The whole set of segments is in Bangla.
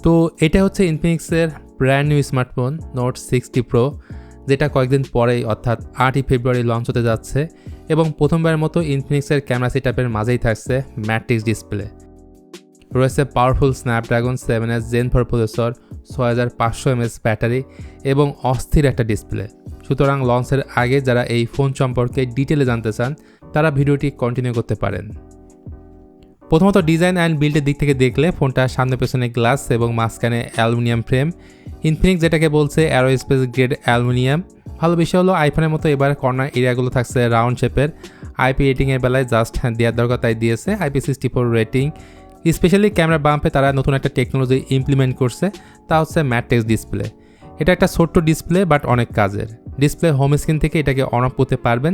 তো এটা হচ্ছে ইনফিনিক্সের brand new smartphone note 60 pro, যেটা কয়েকদিন পরেই অর্থাৎ 8ই ফেব্রুয়ারি লঞ্চ হতে যাচ্ছে এবং প্রথমবারের মতো ইনফিনিক্সের ক্যামেরা সেটআপের মাঝেই থাকছে ম্যাট্রিক্স ডিসপ্লে। রয়েছে powerful Snapdragon 7s Gen 4 processor, 6500 mAh battery এবং অস্থির একটা ডিসপ্লে। সুতরাং লঞ্চের আগে যারা এই ফোন সম্পর্কে ডিটেলে জানতে চান তারা ভিডিওটি কন্টিনিউ করতে পারেন। প্রথমত ডিজাইন অ্যান্ড বিল্ডের দিক থেকে দেখলে ফোনটা সামনে পেছনে গ্লাস এবং মাঝখানে অ্যালুমিনিয়াম ফ্রেম, ইনফিনিক্স যেটাকে বলছে অ্যারোস্পেস গ্রেড অ্যালুমিনিয়াম। ভালো বিষয় হলো আইফোনের মতো এবার কর্নার এরিয়াগুলো থাকছে রাউন্ড শেপের। IP রেটিংয়ের বেলায় জাস্ট দেওয়ার দরকার তাই দিয়েছে IP64 রেটিং। স্পেশালি ক্যামেরা বাম্পে তারা নতুন একটা টেকনোলজি ইমপ্লিমেন্ট করছে, তা হচ্ছে ম্যাট্রিক্স ডিসপ্লে। এটা একটা ছোট্ট ডিসপ্লে বাট অনেক কাজের। ডিসপ্লে হোম স্ক্রিন থেকে এটাকে অন অফ করতে পারবেন,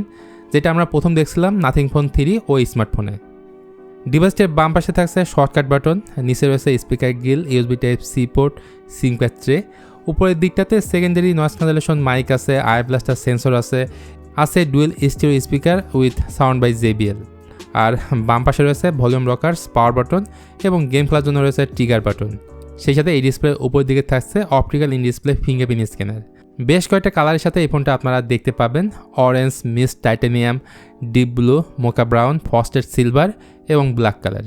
যেটা আমরা প্রথম দেখছিলাম নাথিং ফোন 3 ও স্মার্টফোনে। ডিভাইসটির বাম পাশে থাকছে শর্টকাট বাটন, নিচে রয়েছে স্পিকার গ্রিল, USB Type-C পোর্ট, সিম কার্ড ট্রে। উপরের দিকটাতে সেকেন্ডারি নয়েজ ক্যান্সেলেশন মাইক আছে, আই ব্লাস্টার সেন্সর আছে dual stereo speaker with sound by JBL। আর বাম পাশে রয়েছে ভলিউম রকার্স, পাওয়ার বাটন এবং গেম খেলার জন্য রয়েছে ট্রিগার বাটন। সেই সাথে এই ডিসপ্লের উপরের দিকে থাকছে optical in display fingerprint scanner. বেশ কয়েকটা কালারের সাথে এই ফোনটা আপনারা দেখতে পাবেন, orange, mist titanium, deep blue, mocha brown, frosted silver এবং ব্ল্যাক কালার।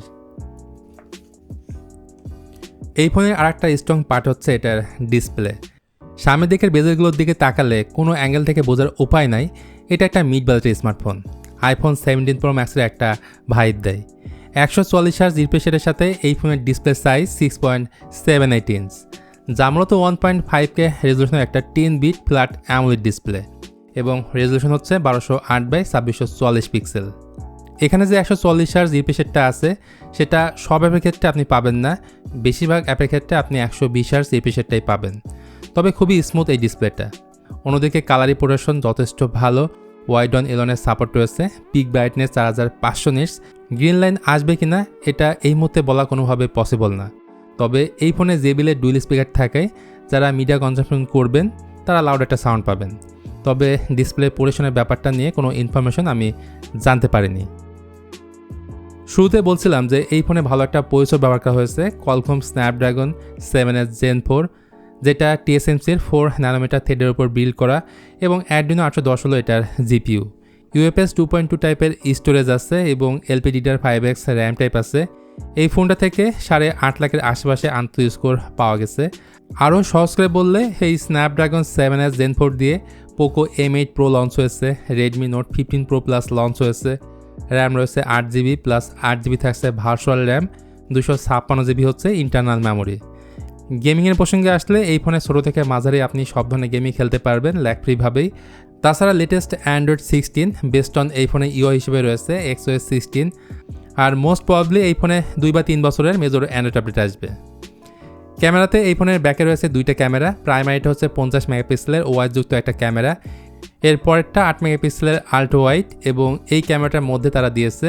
এই ফোনের আরেকটা স্ট্রং পার্ট হচ্ছে এটার ডিসপ্লে। সামনের দিকের বেজেলগুলোর দিকে তাকালে কোনো অ্যাঙ্গেল থেকে বোঝার উপায় নাই এটা একটা মিড বাজেটের স্মার্টফোন। আইফোন 17 প্রো ম্যাক্সের একটা ভাইব দেয়। 144 হার্জ রিফ্রেশ রেটের সাথে এই ফোনের ডিসপ্লে সাইজ 6.78 ইঞ্চ, যা মূলত 1.5K রেজলিউশনের একটা 10-বিট ফ্ল্যাট অ্যামোলেড ডিসপ্লে এবং রেজলিউশন হচ্ছে 1208/2640 পিক্সেল। এখানে যে 144 হার্জ রিফ্রেশ রেটটা আছে সেটা সব অ্যাপের ক্ষেত্রে আপনি পাবেন না, বেশিরভাগ অ্যাপের ক্ষেত্রে আপনি 120 হার্জ রিফ্রেশ রেটটাই পাবেন। তবে খুবই স্মুথ এই ডিসপ্লেটা। অন্যদিকে কালার রিপ্রোডাকশন যথেষ্ট ভালো, ওয়াইড অন এলনের সাপোর্ট রয়েছে, pick brightness 4500 nits. Green line আসবে কিনা এটা এই মুহূর্তে বলা কোনোভাবে পসিবল না। তবে এই ফোনে JBL-এর ডুয়েল স্পিকার থাকায় যারা মিডিয়া কনজাম্পশন করবেন তারা লাউড একটা সাউন্ড পাবেন। তবে ডিসপ্লে পরিবেশনের ব্যাপারটা নিয়ে কোনো ইনফরমেশন আমি জানতে পারিনি। শুরুতে বলছিলাম যে এই ফোনে ভালো একটা প্রসেসর ব্যবহার করা হয়েছে, কোয়ালকম স্ন্যাপড্রাগন 7s Gen 4, যেটা TSMC-র 4 ন্যানোমিটার থ্রেডের উপর বিল্ড করা এবং Adreno 810 হলো এটার GPU। UFS 2.2 টাইপের স্টোরেজ আছে এবং LPDDR5X র্যাম টাইপ আছে। এই ফোনটা থেকে 8.5 লাখের আশেপাশে আন্তঃ স্কোর পাওয়া গেছে। আরও সহজ করে বললে এই স্ন্যাপড্রাগন 7s Gen 4 দিয়ে পোকো M8 Pro লঞ্চ হয়েছে, Redmi Note 15 Pro Plus launch হয়েছে। র্যাম রয়েছে 8GB প্লাস 8GB থাকছে ভার্চুয়াল র্যাম, 256GB হচ্ছে ইন্টারনাল মেমোরি। গেমিংয়ের প্রসঙ্গে আসলে এই ফোনে ছোটো থেকে মাঝারি আপনি সব ধরনের গেমই খেলতে পারবেন ল্যাগ ফ্রিভাবেই। তাছাড়া লেটেস্ট অ্যান্ড্রয়েড 16 বেস্ট অন এই ফোনে UI হিসেবে রয়েছে XOS 16। আর মোস্ট প্রবাবলি এই ফোনে 2 বা 3 বছরের মেজর অ্যান্ড্রয়েড আপডেট আসবে। ক্যামেরাতে এই ফোনের ব্যাকে রয়েছে দুইটা ক্যামেরা, প্রাইমারিটা হচ্ছে 50 মেগাপিক্সেলের ওয়াইড যুক্ত একটা ক্যামেরা, এর পরেরটা 8 মেগাপিক্সেলের আল্ট্রা ওয়াইড এবং এই ক্যামেরাটার মধ্যে তারা দিয়েছে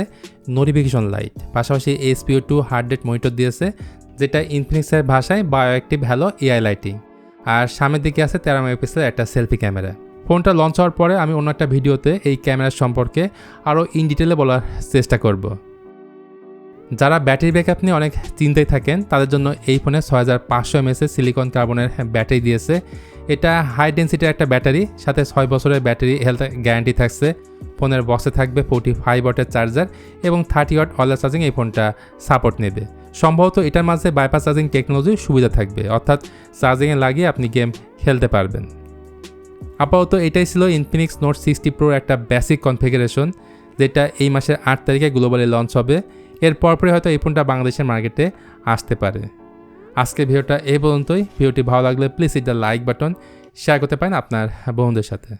নোটিফিকেশন লাইট, পাশাপাশি SPO2 হার্ট রেট মনিটর দিয়েছে, যেটা ইনফিনিক্সের ভাষায় বায়োঅ্যাক্টিভ হ্যালো AI লাইটিং। আর সামনের দিকে আছে 13 মেগাপিক্সেলের একটা সেলফি ক্যামেরা। ফোনটা লঞ্চ হওয়ার পরে আমি অন্য একটা ভিডিওতে এই ক্যামেরার সম্পর্কে আরও ইন ডিটেলে বলার চেষ্টা করব। যারা ব্যাটারি ব্যাকআপ নিয়ে অনেক চিন্তায় থাকেন তাদের জন্য এই ফোনে 6500 mAh সিলিকন কার্বনের ব্যাটারি দিয়েছে। এটা হাই ডেন্সিটির একটা ব্যাটারি, সাথে 6 বছরের ব্যাটারি হেলথ গ্যারান্টি থাকছে। ফোনের বক্সে থাকবে 45 ওয়াটের চার্জার এবং 30 ওয়াট ওয়্যারলেস চার্জিং এই ফোনটা সাপোর্ট নেবে। সম্ভবত এটার মাঝে বাইপাস চার্জিং টেকনোলজির সুবিধা থাকবে, অর্থাৎ চার্জিংয়ে লাগিয়ে আপনি গেম খেলতে পারবেন। আপাতত এটাই ছিল ইনফিনিক্স নোট 60 প্রোর একটা বেসিক কনফিগারেশন, যেটা এই মাসের 8 তারিখে গ্লোবালি লঞ্চ হবে। এর পরপরই হয়তো এই ফোনটা বাংলাদেশের মার্কেটে আসতে পারে। আজকের ভিডিওটা এই পর্যন্তই। ভিডিওটি ভালো লাগলে প্লিজ এটা লাইক বাটন শেয়ার করতে পারেন আপনার বন্ধুদের সাথে।